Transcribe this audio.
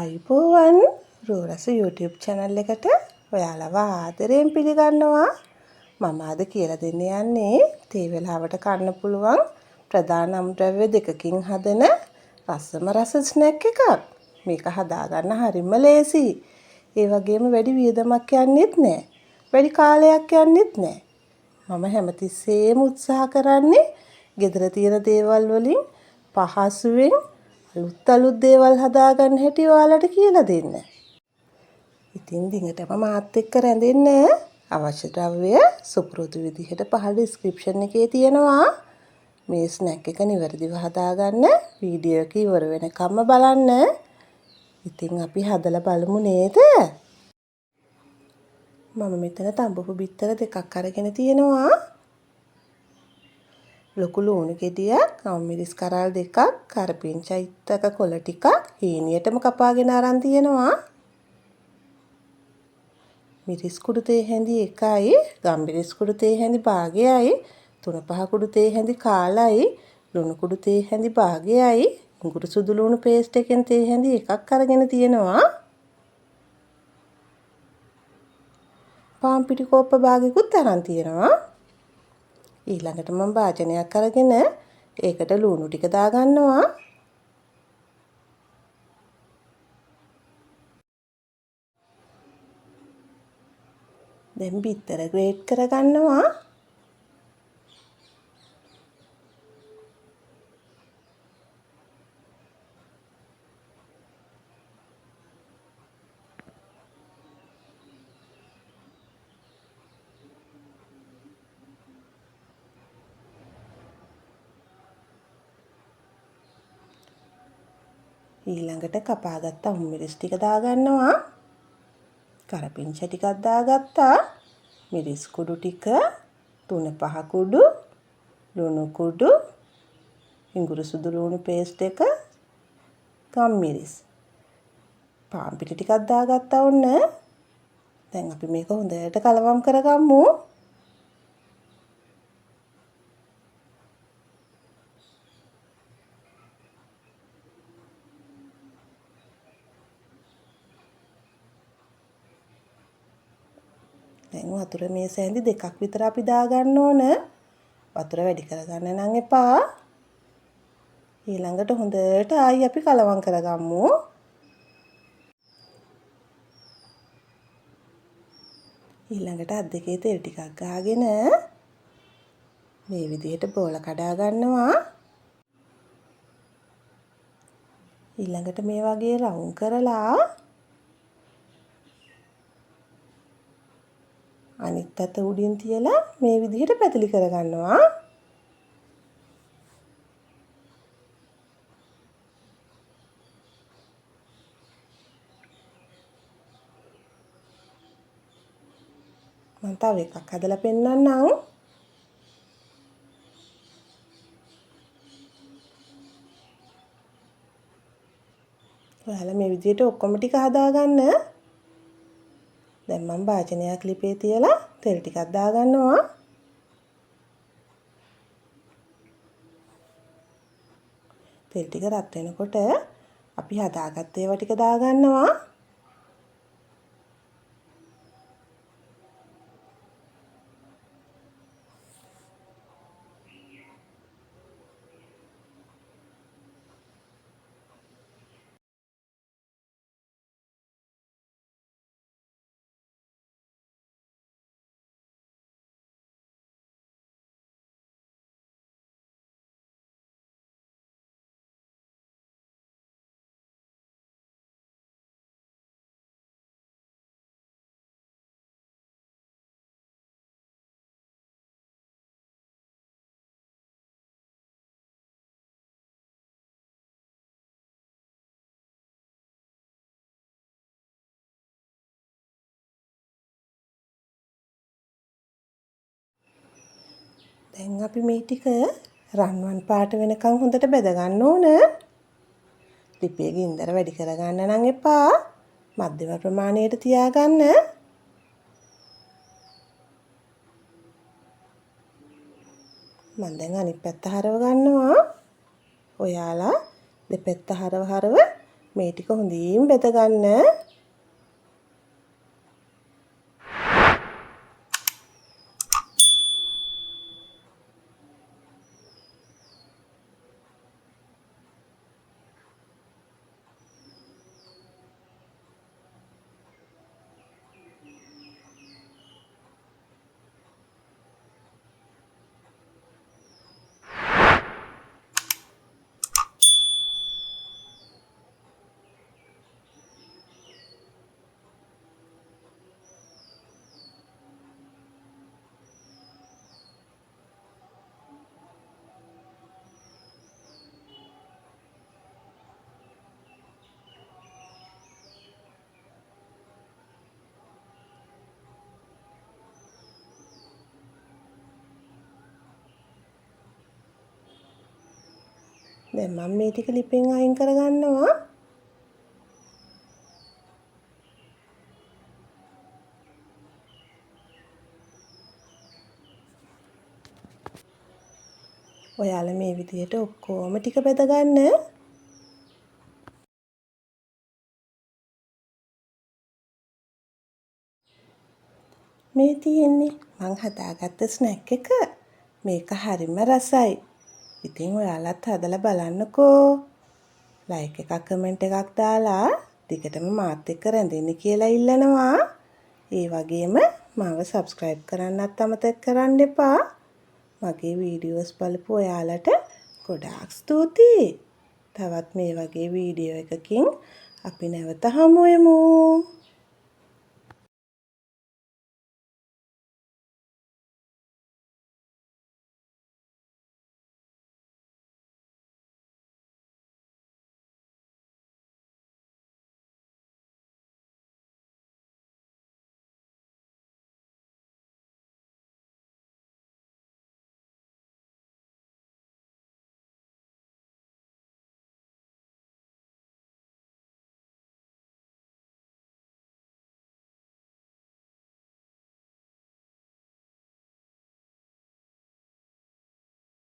ආයුබෝවන් රෝරස YouTube channel එකට ඔයාලව ආදරයෙන් පිළිගන්නවා. මම අද කියලා දෙන්න යන්නේ තේ වෙලාවට කන්න පුළුවන් ප්‍රධාන අමුද්‍රව්‍ය දෙකකින් හදන රසම රස ස්නැක් එකක්. මේක හදාගන්න හරිම ලේසි. ඒ වගේම වැඩි වියදමක් යන්නෙත් නැහැ. වැඩි කාලයක් යන්නෙත් නැහැ. මම හැමතිස්සෙම උත්සාහ කරන්නේ ගෙදර තියෙන දේවල් වලින් පහසුවෙන් අලුත් දේවල් හදාගන්න හැටි ඔයාලට කියලා දෙන්න. ඉතින් දිගටම මාත් එක්ක රැඳෙන්න. අවශ්‍ය ද්‍රව්‍ය සුපුරුදු විදිහට පහළ ඩිස්ක්‍රිප්ෂන් එකේ තියෙනවා. මේ ස්නැක් එක නිවැරදිව හදාගන්න වීඩියෝ එක ඉවර වෙනකම්ම බලන්න. ඉතින් අපි හදලා බලමු නේද? මම මෙතන තඹපු බිත්තර දෙකක් අරගෙන තියෙනවා. ලොකු ලුණු ගෙඩියක්, අම්මිරිස් කරල් දෙකක්, කරපිංචයිත්තක කොළ ටිකක් හීනියටම කපාගෙන අරන් තියෙනවා. මිරිස් කුඩු තේ හැඳි 1යි, ගම්මිරිස් කුඩු තේ හැඳි භාගයයි, 3-5 කුඩු තේ හැඳි කාලයි, ලුණු කුඩු තේ හැඳි භාගයයි, අඟුරු සුදු ලුණු පේස්ට් එකෙන් තේ හැඳි 1ක් අරගෙන තියෙනවා. පාන් පිටි කෝප්ප භාගයකුත් අරන් තියෙනවා. ඊළඟට මම භාජනයක් අරගෙන ඒකට ලුණු ටික දාගන්නවා. දැන් බිත්තර ග්‍රේට් කරගන්නවා. ඊළඟට කපාගත්ත අම්මිරිස් ටික දාගන්නවා. කරපිංච ටිකක් දාගත්තා. මිරිස් කුඩු ටික, 3-5 කුඩු, ලුණු කුඩු, අඟුරු සුදු ලුණු පේස්ට් එක, ගම්මිරිස්. පාන් පිටි ටිකක් දාගත්තා ඔන්න. දැන් අපි මේක හොඳට කලවම් කරගමු. දැන් වතුර මේ සැඳි දෙකක් විතර අපි දාගන්න ඕන. වතුර වැඩි කරගන්න නම් එපා. ඊළඟට හොඳට ආයි අපි කලවම් කරගමු. ඊළඟට අත් දෙකේ තෙල් ටිකක් ගාගෙන මේ විදිහට බෝල කඩා ගන්නවා. ඊළඟට මේ වගේ රවුම් කරලා අනිත් පැත්ත උඩින් තියලා මේ විදිහට පැතිලි කරගන්නවා. මම තව එකක් හදලා පෙන්නන්නම්. ඔයාලා මේ විදිහට ඔක්කොම ටික හදාගන්න. දැන් මම භාජනයක් ලිපේ තියලා තෙල් ටිකක් දාගන්නවා. තෙල් ටික රත් වෙනකොට අපි හදාගත්ත ඒවා ටික දාගන්නවා. දැන් අපි මේ ටික රන්වන් පාට වෙනකන් හොඳට බෙද ගන්න ඕන. ලිපේ ගින්දර වැඩි කරගන්න නම් එපා. මධ්‍යම ප්‍රමාණයට තියාගන්න. මම දැන් අනිත් පැත්ත හරව ගන්නවා. ඔයාලා දෙපැත්ත හරව මේ ටික හොඳින් බෙද ගන්න. දැන් මම මේ ටික ලිපෙන් අයින් කරගන්නවා. ඔයාලා මේ විදිහට ඔක්කොම ටික බෙද ගන්න. මේ තියෙන්නේ මං හදාගත්ත ස්නැක් එක. මේක හරිම රසයි. ඉතින් ඔයාලත් හදලා බලන්නකෝ. ලයික් එකක් කමෙන්ට් එකක් දාලා දිගටම මාත් එක්ක රැඳෙන්න කියලා ඉල්ලනවා. ඒ වගේම මාව සබ්ස්ක්‍රයිබ් කරන්නත් අමතක කරන්න එපා. මගේ වීඩියෝස් බලපු ඔයාලට ගොඩාක් ස්තුතියි. තවත් මේ වගේ වීඩියෝ එකකින් අපි නැවත හමු වෙමු.